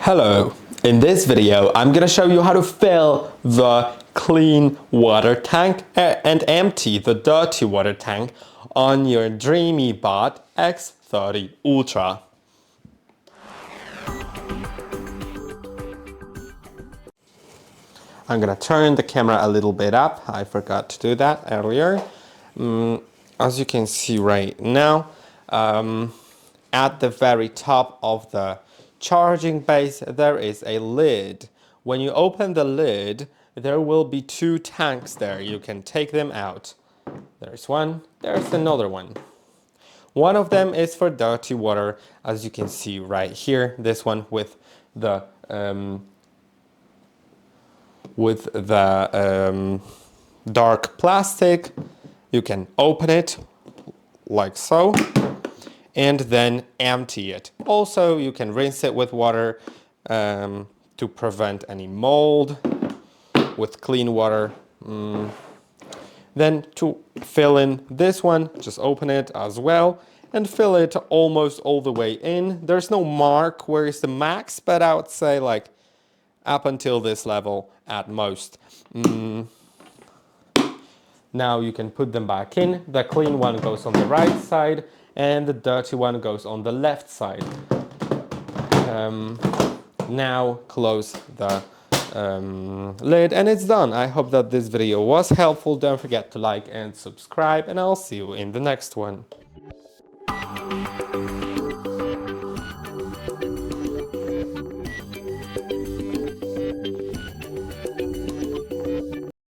Hello, in this video I'm gonna show you how to fill the clean water tank and empty the dirty water tank on your DREAME X30 Ultra. I'm gonna turn the camera a little bit up. I forgot to do that earlier. As you can see right now, at the very top of the charging base there is a lid. When you open the lid, there will be two tanks there. You can take them out. There's one, there's another one. One of them is for dirty water, as you can see right here. This one with the dark plastic. You can open it like so and then empty it. Also, you can rinse it with water to prevent any mold with clean water. Then to fill in this one, just open it as well and fill it almost all the way in. There's no mark where is the max, but I would say like up until this level at most. Now you can put them back in. The clean one goes on the right side and the dirty one goes on the left side. Now close the lid and it's done. I hope that this video was helpful. Don't forget to like and subscribe and I'll see you in the next one.